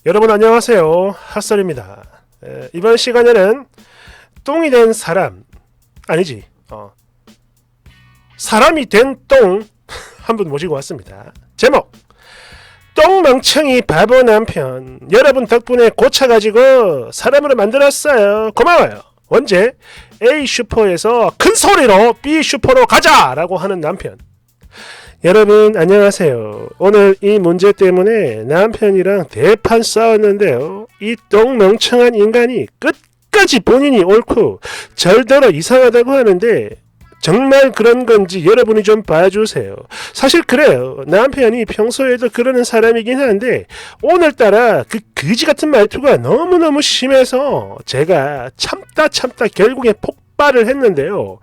여러분 안녕하세요. 핫설입니다. 이번 시간에는 똥이 된 사람 아니지 사람이 된 똥 한 분 모시고 왔습니다. 제목 똥멍청이 바보 남편 여러분 덕분에 고쳐가지고 사람으로 만들었어요. 고마워요. 원제 A 슈퍼에서 큰 소리로 B 슈퍼로 가자 라고 하는 남편. 여러분 안녕하세요. 오늘 이 문제 때문에 남편이랑 대판 싸웠는데요. 이 똥멍청한 인간이 끝까지 본인이 옳고 절대로 이상하다고 하는데 정말 그런 건지 여러분이 좀 봐주세요. 사실 그래요. 남편이 평소에도 그러는 사람이긴 한데 오늘따라 그 거지 같은 말투가 너무너무 심해서 제가 참다 결국에 폭발을 했는데요.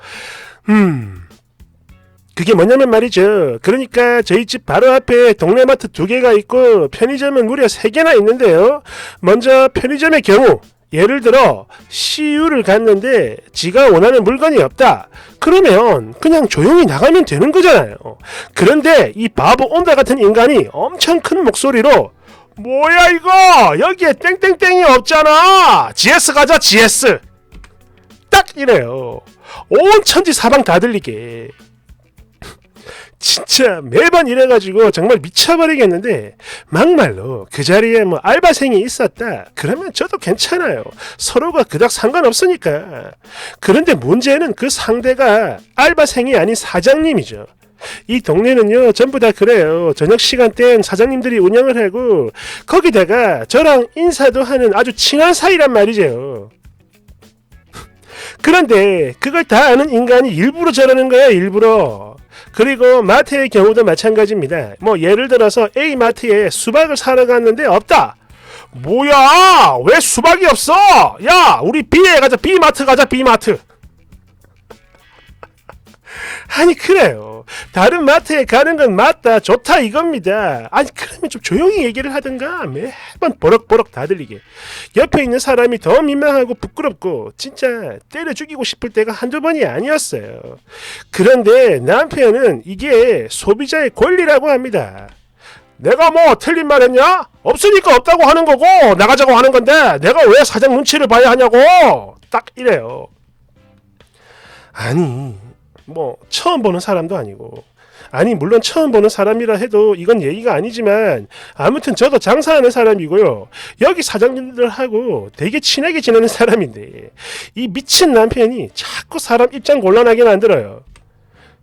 그게 뭐냐면 말이죠. 그러니까 저희 집 바로 앞에 동네마트 2개가 있고 편의점은 무려 3개나 있는데요. 먼저 편의점의 경우 예를 들어 CU를 갔는데 지가 원하는 물건이 없다. 그러면 그냥 조용히 나가면 되는 거잖아요. 그런데 이 바보 온다 같은 인간이 엄청 큰 목소리로 뭐야 이거 여기에 땡땡땡이 없잖아. GS 가자 GS. 딱 이래요. 온 천지 사방 다 들리게. 진짜 매번 이래가지고 정말 미쳐버리겠는데 막말로 그 자리에 뭐 알바생이 있었다 그러면 저도 괜찮아요. 서로가 그닥 상관없으니까. 그런데 문제는 그 상대가 알바생이 아닌 사장님이죠. 이 동네는요 전부 다 그래요. 저녁 시간대엔 사장님들이 운영을 하고 거기다가 저랑 인사도 하는 아주 친한 사이란 말이죠. 그런데 그걸 다 아는 인간이 일부러 저러는 거야. 일부러. 그리고 마트의 경우도 마찬가지입니다. 뭐 예를 들어서 A 마트에 수박을 사러 갔는데 없다. 뭐야 왜 수박이 없어? 야 우리 B에 가자. B마트 가자. B마트. 아니 그래요. 다른 마트에 가는 건 맞다 좋다 이겁니다. 아니 그러면 좀 조용히 얘기를 하든가 매번 버럭버럭 다 들리게. 옆에 있는 사람이 더 민망하고 부끄럽고 진짜 때려 죽이고 싶을 때가 한두 번이 아니었어요. 그런데 남편은 이게 소비자의 권리라고 합니다. 내가 뭐 틀린 말 했냐? 없으니까 없다고 하는 거고 나가자고 하는 건데 내가 왜 사장 눈치를 봐야 하냐고. 딱 이래요. 아니 뭐 처음 보는 사람도 아니고 아니 물론 처음 보는 사람이라 해도 이건 예의가 아니지만 아무튼 저도 장사하는 사람이고요. 여기 사장님들하고 되게 친하게 지내는 사람인데 이 미친 남편이 자꾸 사람 입장 곤란하게 만들어요.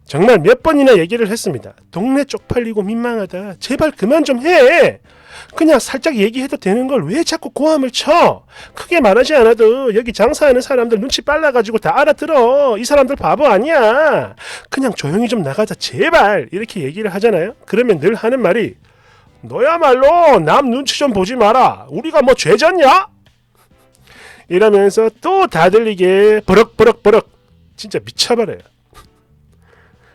정말 몇 번이나 얘기를 했습니다. 동네 쪽팔리고 민망하다. 제발 그만 좀 해. 그냥 살짝 얘기해도 되는 걸 왜 자꾸 고함을 쳐? 크게 말하지 않아도 여기 장사하는 사람들 눈치 빨라가지고 다 알아들어. 이 사람들 바보 아니야. 그냥 조용히 좀 나가자 제발. 이렇게 얘기를 하잖아요. 그러면 늘 하는 말이 너야말로 남 눈치 좀 보지 마라. 우리가 뭐 죄졌냐? 이러면서 또 다 들리게 버럭 진짜 미쳐버려요.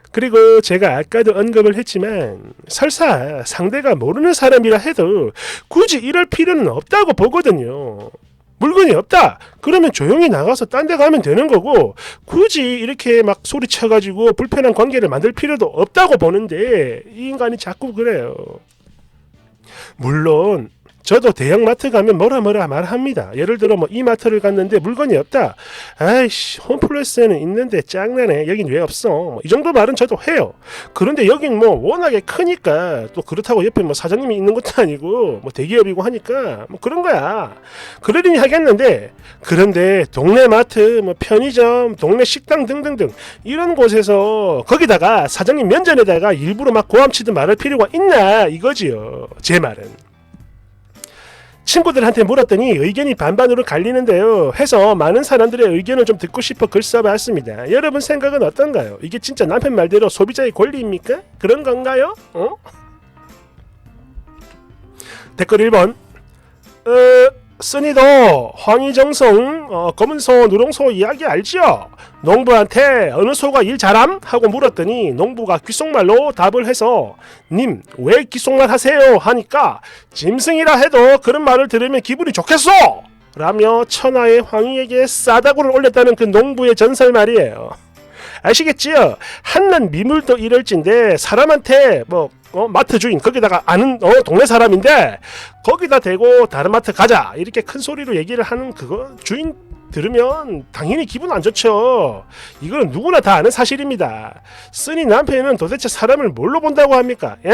그리고 제가 아까도 언급을 했지만 설사 상대가 모르는 사람이라 해도 굳이 이럴 필요는 없다고 보거든요. 물건이 없다 그러면 조용히 나가서 딴 데 가면 되는 거고 굳이 이렇게 막 소리쳐가지고 불편한 관계를 만들 필요도 없다고 보는데 이 인간이 자꾸 그래요. 물론 저도 대형마트 가면 뭐라 말합니다. 예를 들어 뭐 이 마트를 갔는데 물건이 없다. 아이씨 홈플러스에는 있는데 짱나네. 여긴 왜 없어? 뭐 이 정도 말은 저도 해요. 그런데 여긴 뭐 워낙에 크니까 또 그렇다고 옆에 뭐 사장님이 있는 것도 아니고 뭐 대기업이고 하니까 뭐 그런 거야. 그러려니 하겠는데 그런데 동네 마트 뭐 편의점 동네 식당 등등등 이런 곳에서 거기다가 사장님 면전에다가 일부러 막 고함치듯 말할 필요가 있나 이거지요. 제 말은. 친구들한테 물었더니 의견이 반반으로 갈리는데요. 해서 많은 사람들의 의견을 좀 듣고 싶어 글 써봤습니다. 여러분 생각은 어떤가요? 이게 진짜 남편 말대로 소비자의 권리입니까? 그런 건가요? 댓글 1번 쓴이도 황희정성 검은소 누렁소 이야기 알지요? 농부한테 어느 소가 일 잘함? 하고 물었더니 농부가 귓속말로 답을 해서 님 왜 귓속말 하세요? 하니까 짐승이라 해도 그런 말을 들으면 기분이 좋겠어! 라며 천하의 황희에게 싸다구를 올렸다는 그 농부의 전설 말이에요. 아시겠지요? 한낱 미물도 이럴진데 사람한테 뭐 마트 주인 거기다가 아는 동네 사람인데 거기다 대고 다른 마트 가자 이렇게 큰 소리로 얘기를 하는 그거 주인 들으면 당연히 기분 안 좋죠. 이거는 누구나 다 아는 사실입니다. 쓰니 남편은 도대체 사람을 뭘로 본다고 합니까? 예?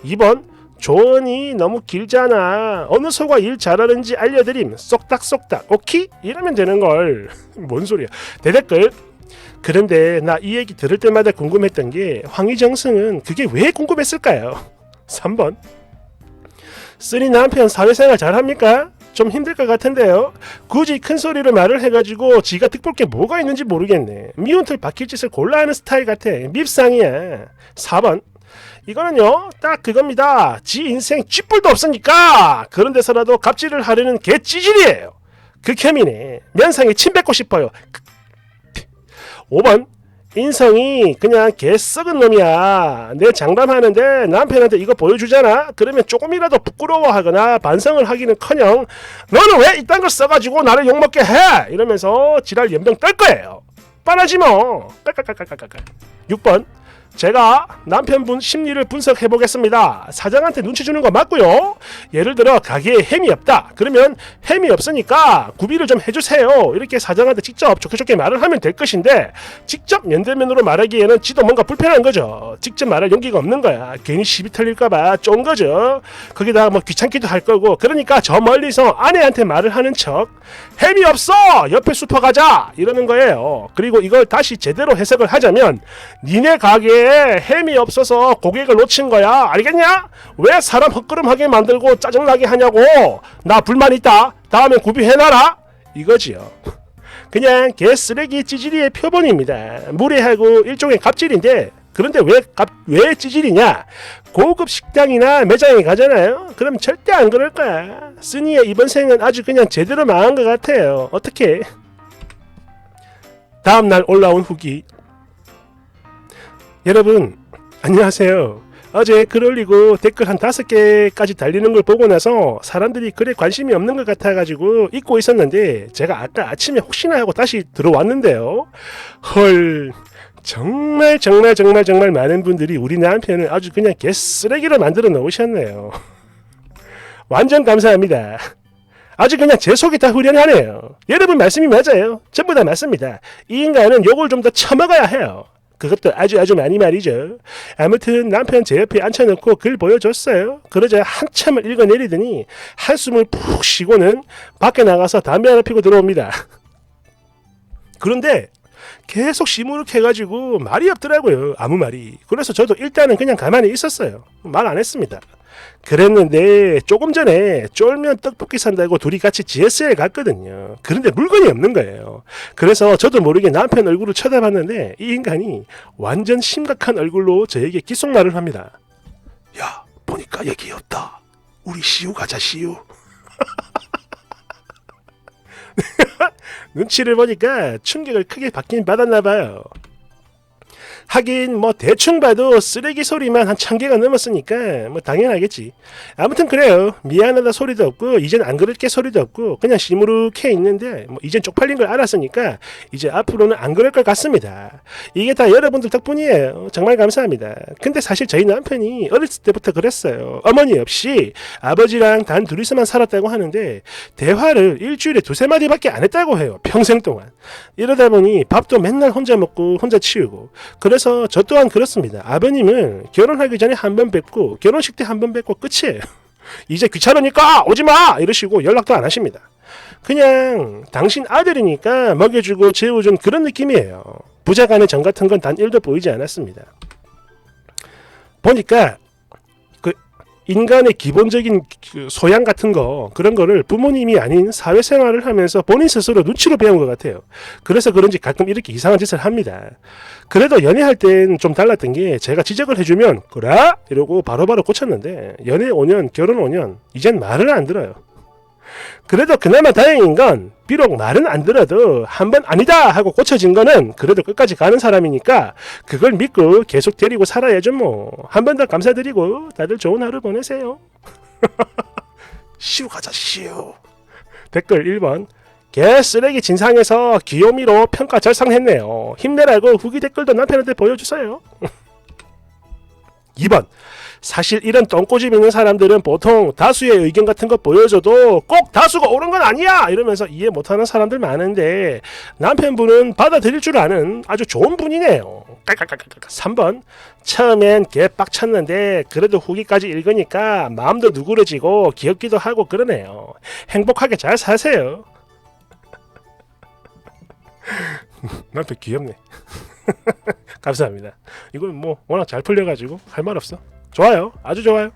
2번 조언이 너무 길잖아. 어느 소가 일 잘하는지 알려드림. 쏙닥쏙닥 오케이? 이러면 되는걸. 뭔 소리야. 대댓글. 그런데 나 이 얘기 들을 때마다 궁금했던 게 황희정승은 그게 왜 궁금했을까요? 3번 쓰니 남편 사회생활 잘합니까? 좀 힘들 것 같은데요. 굳이 큰 소리로 말을 해가지고 지가 득볼 게 뭐가 있는지 모르겠네. 미운 털 박힐 짓을 골라 하는 스타일 같아. 밉상이야. 4번 이거는요 딱 그겁니다. 지 인생 쥐뿔도 없으니까 그런 데서라도 갑질을 하려는 개 찌질이에요. 극혐이네. 면상에 침 뱉고 싶어요. 5번 인성이 그냥 개 썩은 놈이야. 내 장담하는데 남편한테 이거 보여주잖아. 그러면 조금이라도 부끄러워하거나 반성을 하기는커녕 너는 왜 이딴 걸 써가지고 나를 욕먹게 해 이러면서 지랄 연병 떨 거예요. 뻔하지 뭐. 깔깔깔깔깔깔. 6번 제가 남편분 심리를 분석해 보겠습니다. 사장한테 눈치 주는 거 맞고요. 예를 들어 가게에 햄이 없다. 그러면 햄이 없으니까 구비를 좀 해주세요. 이렇게 사장한테 직접 좋게 좋게 말을 하면 될 것인데 직접 면대면으로 말하기에는 지도 뭔가 불편한 거죠. 직접 말할 용기가 없는 거야. 괜히 시비 털릴까봐 쫀 거죠. 거기다 뭐 귀찮기도 할 거고. 그러니까 저 멀리서 아내한테 말을 하는 척 햄이 없어! 옆에 슈퍼 가자! 이러는 거예요. 그리고 이걸 다시 제대로 해석을 하자면 니네 가게에 햄이 없어서 고객을 놓친 거야. 알겠냐? 왜 사람 헛걸음하게 만들고 짜증나게 하냐고. 나 불만 있다. 다음엔 구비해놔라. 이거지요. 그냥 개쓰레기 찌질이의 표본입니다. 무례하고 일종의 갑질인데 그런데 왜 찌질이냐? 고급 식당이나 매장에 가잖아요. 그럼 절대 안 그럴 거야. 쓰니의 이번 생은 아주 그냥 제대로 망한 것 같아요. 어떻게? 다음날 올라온 후기. 여러분 안녕하세요. 어제 글 올리고 댓글 한 5개까지 달리는 걸 보고 나서 사람들이 글에 관심이 없는 것 같아가지고 잊고 있었는데 제가 아까 아침에 혹시나 하고 다시 들어왔는데요. 헐, 정말 많은 분들이 우리 남편을 아주 그냥 개쓰레기로 만들어 놓으셨네요. 완전 감사합니다. 아주 그냥 제 속이 다 후련하네요. 여러분 말씀이 맞아요. 전부 다 맞습니다. 이 인간은 욕을 좀 더 처먹어야 해요. 그것도 아주 많이 말이죠. 아무튼 남편 제 옆에 앉혀놓고 글 보여줬어요. 그러자 한참을 읽어내리더니 한숨을 푹 쉬고는 밖에 나가서 담배 하나 피고 들어옵니다. 그런데 계속 시무룩해가지고 말이 없더라고요. 아무 말이. 그래서 저도 일단은 그냥 가만히 있었어요. 말 안 했습니다. 그랬는데 조금 전에 쫄면 떡볶이 산다고 둘이 같이 GSL 갔거든요. 그런데 물건이 없는 거예요. 그래서 저도 모르게 남편 얼굴을 쳐다봤는데 이 인간이 완전 심각한 얼굴로 저에게 귓속말을 합니다. 야, 보니까 얘기 없다. 우리 시우 가자, 시우. 눈치를 보니까 충격을 크게 받긴 받았나봐요. 하긴 뭐 대충 봐도 쓰레기 소리만 한 1000개가 넘었으니까 뭐 당연하겠지. 아무튼 그래요. 미안하다 소리도 없고 이젠 안 그럴게 소리도 없고 그냥 시무룩해 있는데 뭐 이젠 쪽팔린 걸 알았으니까 이제 앞으로는 안 그럴 것 같습니다. 이게 다 여러분들 덕분이에요. 정말 감사합니다. 근데 사실 저희 남편이 어렸을 때부터 그랬어요. 어머니 없이 아버지랑 단 둘이서만 살았다고 하는데 대화를 일주일에 2-3마디밖에 안 했다고 해요. 평생 동안. 이러다 보니 밥도 맨날 혼자 먹고 혼자 치우고. 그래서 저 또한 그렇습니다. 아버님은 결혼하기 전에 한 번 뵙고 결혼식 때 한 번 뵙고 끝이에요. 이제 귀찮으니까 오지마 이러시고 연락도 안 하십니다. 그냥 당신 아들이니까 먹여주고 재워준 그런 느낌이에요. 부자간의 정 같은 건 단 1도 보이지 않았습니다. 보니까 그 인간의 기본적인 소양 같은 거 그런 거를 부모님이 아닌 사회생활을 하면서 본인 스스로 눈치로 배운 것 같아요. 그래서 그런지 가끔 이렇게 이상한 짓을 합니다. 그래도 연애할 땐 좀 달랐던 게 제가 지적을 해주면 그래? 이러고 바로바로 고쳤는데 연애 5년 결혼 5년 이젠 말을 안 들어요. 그래도 그나마 다행인 건 비록 말은 안 들어도 한번 아니다 하고 고쳐진 거는 그래도 끝까지 가는 사람이니까 그걸 믿고 계속 데리고 살아야죠 뭐. 한 번 더 감사드리고 다들 좋은 하루 보내세요. 시우 가자 시우. 댓글 1번 개쓰레기 진상에서 귀요미로 평가 절상했네요. 힘내라고 후기 댓글도 남편한테 보여주세요. 2번. 사실 이런 똥꼬집 있는 사람들은 보통 다수의 의견 같은 거 보여줘도 꼭 다수가 옳은 건 아니야 이러면서 이해 못하는 사람들 많은데 남편분은 받아들일 줄 아는 아주 좋은 분이네요. 3번. 처음엔 개빡쳤는데 그래도 후기까지 읽으니까 마음도 누그러지고 귀엽기도 하고 그러네요. 행복하게 잘 사세요. 남편 귀엽네. 감사합니다. 이건 뭐 워낙 잘 풀려가지고 할 말 없어. 좋아요. 아주 좋아요.